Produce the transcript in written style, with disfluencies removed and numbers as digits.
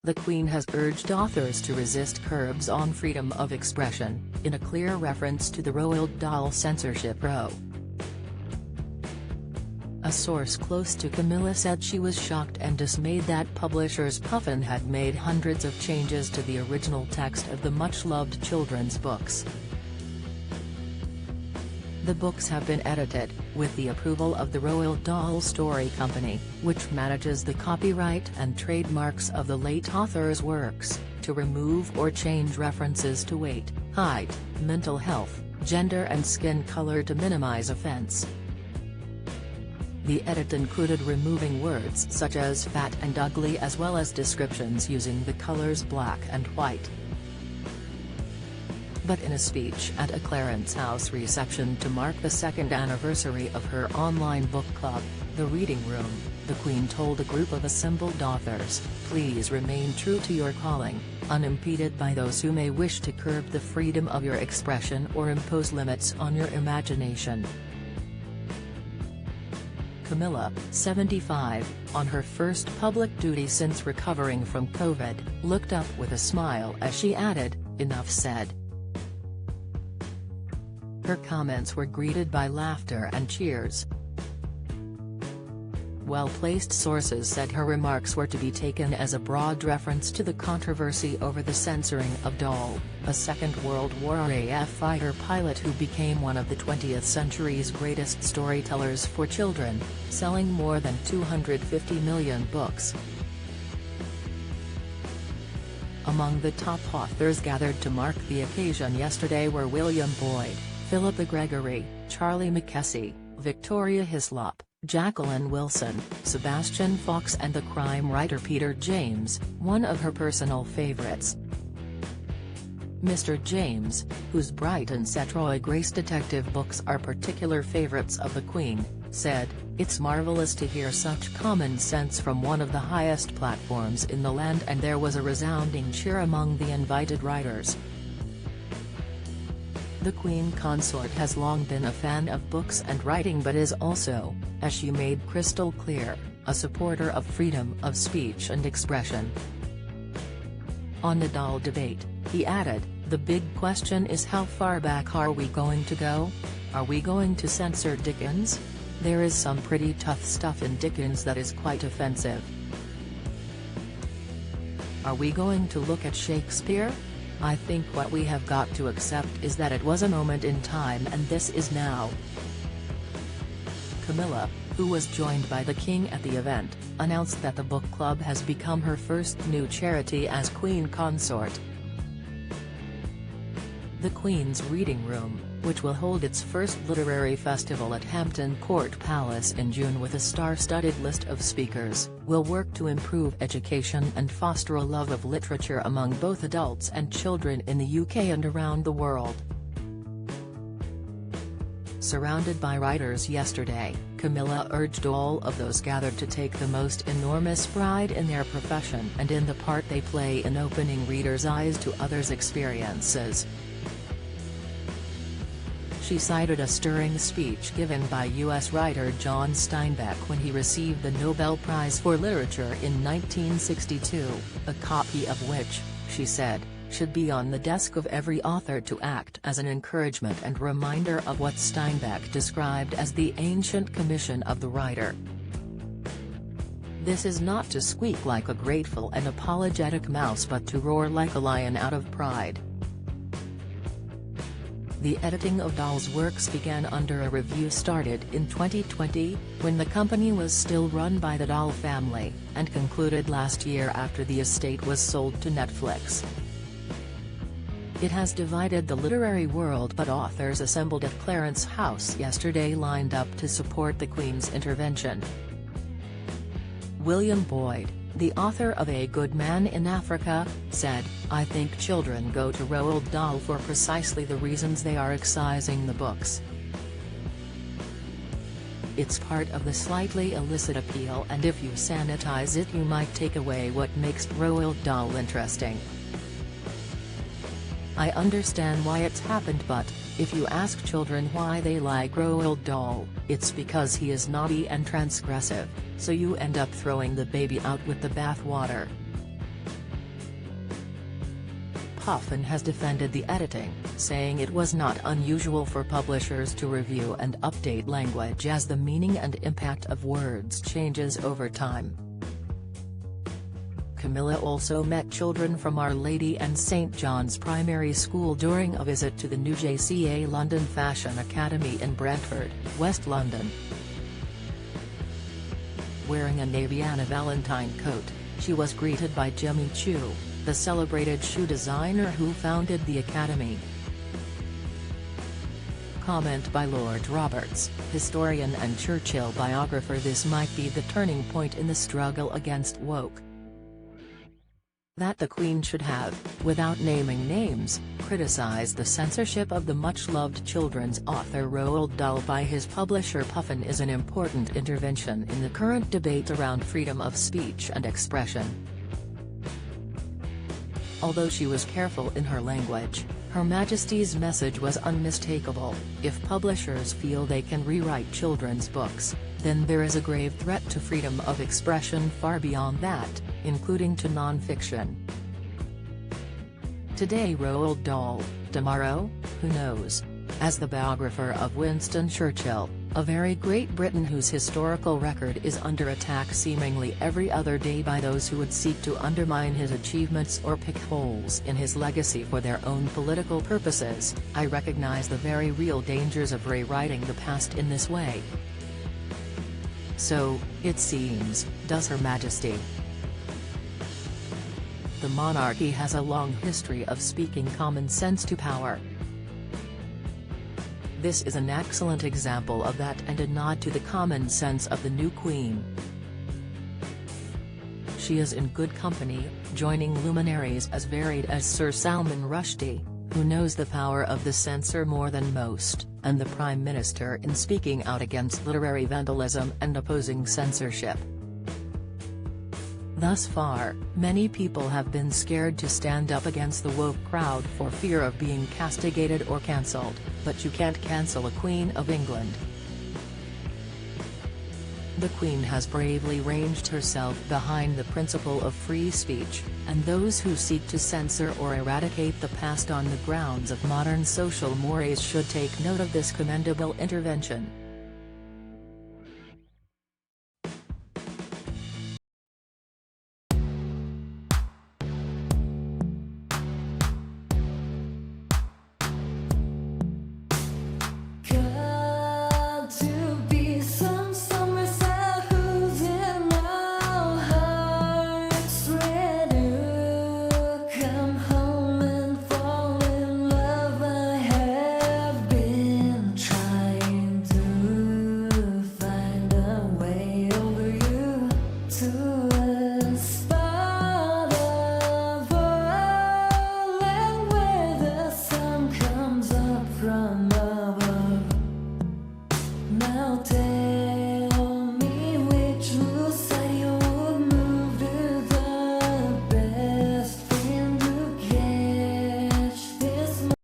the Queen has urged authors to resist curbs on freedom of expression, in a clear reference to the Roald Dahl censorship row. A source close to Camilla said she was shocked and dismayed that publishers Puffin had made hundreds of changes to the original text of the much-loved children's books. The books have been edited, with the approval of the Roald Dahl Story Company, which manages the copyright and trademarks of the late author's works, to remove or change references to weight, height, mental health, gender and skin color to minimize offense. The edit included removing words such as fat and ugly as well as descriptions using the colors black and white. But in a speech at a Clarence House reception to mark the second anniversary of her online book club, The Reading Room, the Queen told a group of assembled authors, "Please remain true to your calling, unimpeded by those who may wish to curb the freedom of your expression or impose limits on your imagination." Camilla, 75, on her first public duty since recovering from COVID, looked up with a smile as she added, "Enough said." Her comments were greeted by laughter and cheers. Well-placed sources said her remarks were to be taken as a broad reference to the controversy over the censoring of Dahl, a Second World War RAF fighter pilot who became one of the 20th century's greatest storytellers for children, selling more than 250 million books. Among the top authors gathered to mark the occasion yesterday were William Boyd, Philippa Gregory, Charlie Mackesy, Victoria Hislop, Jacqueline Wilson, Sebastian Fox and the crime writer Peter James, one of her personal favorites. Mr. James, whose Bright and Setroy Grace detective books are particular favorites of the Queen, said, "It's marvelous to hear such common sense from one of the highest platforms in the land," and there was a resounding cheer among the invited writers. The Queen Consort has long been a fan of books and writing but is also, as she made crystal clear, a supporter of freedom of speech and expression. On the Dahl debate, he added, "The big question is how far back are we going to go? Are we going to censor Dickens? There is some pretty tough stuff in Dickens that is quite offensive. Are we going to look at Shakespeare? I think what we have got to accept is that it was a moment in time and this is now." Camilla, who was joined by the King at the event, announced that the book club has become her first new charity as Queen Consort. The Queen's Reading Room, which will hold its first literary festival at Hampton Court Palace in June with a star-studded list of speakers, will work to improve education and foster a love of literature among both adults and children in the UK and around the world. Surrounded by writers yesterday, Camilla urged all of those gathered to take the most enormous pride in their profession and in the part they play in opening readers' eyes to others' experiences. She cited a stirring speech given by U.S. writer John Steinbeck when he received the Nobel Prize for Literature in 1962, a copy of which, she said, should be on the desk of every author to act as an encouragement and reminder of what Steinbeck described as the ancient commission of the writer. "This is not to squeak like a grateful and apologetic mouse but to roar like a lion out of pride." The editing of Dahl's works began under a review started in 2020, when the company was still run by the Dahl family, and concluded last year after the estate was sold to Netflix. It has divided the literary world, but authors assembled at Clarence House yesterday lined up to support the Queen's intervention. William Boyd, the author of A Good Man in Africa, said, "I think children go to Roald Dahl for precisely the reasons they are excising the books. It's part of the slightly illicit appeal, and if you sanitize it you might take away what makes Roald Dahl interesting. I understand why it's happened, but, if you ask children why they like Roald Dahl, it's because he is naughty and transgressive, so you end up throwing the baby out with the bathwater." Puffin has defended the editing, saying it was not unusual for publishers to review and update language as the meaning and impact of words changes over time. Camilla also met children from Our Lady and St John's Primary School during a visit to the new JCA London Fashion Academy in Brentford, West London. Wearing a navy Anna Valentine coat, she was greeted by Jimmy Choo, the celebrated shoe designer who founded the academy. Comment by Lord Roberts, historian and Churchill biographer. This might be the turning point in the struggle against woke. That the Queen should have, without naming names, criticized the censorship of the much-loved children's author Roald Dahl by his publisher Puffin is an important intervention in the current debate around freedom of speech and expression. Although she was careful in her language, Her Majesty's message was unmistakable. If publishers feel they can rewrite children's books, then there is a grave threat to freedom of expression far beyond that, including to non-fiction. Today Roald Dahl, tomorrow, who knows? As the biographer of Winston Churchill, a very great Briton whose historical record is under attack seemingly every other day by those who would seek to undermine his achievements or pick holes in his legacy for their own political purposes, I recognize the very real dangers of rewriting the past in this way. So, it seems, does Her Majesty. The monarchy has a long history of speaking common sense to power. This is an excellent example of that and a nod to the common sense of the new Queen. She is in good company, joining luminaries as varied as Sir Salman Rushdie, who knows the power of the censor more than most, and the Prime Minister in speaking out against literary vandalism and opposing censorship. Thus far, many people have been scared to stand up against the woke crowd for fear of being castigated or cancelled, but you can't cancel a Queen of England. The Queen has bravely ranged herself behind the principle of free speech, and those who seek to censor or eradicate the past on the grounds of modern social mores should take note of this commendable intervention. Now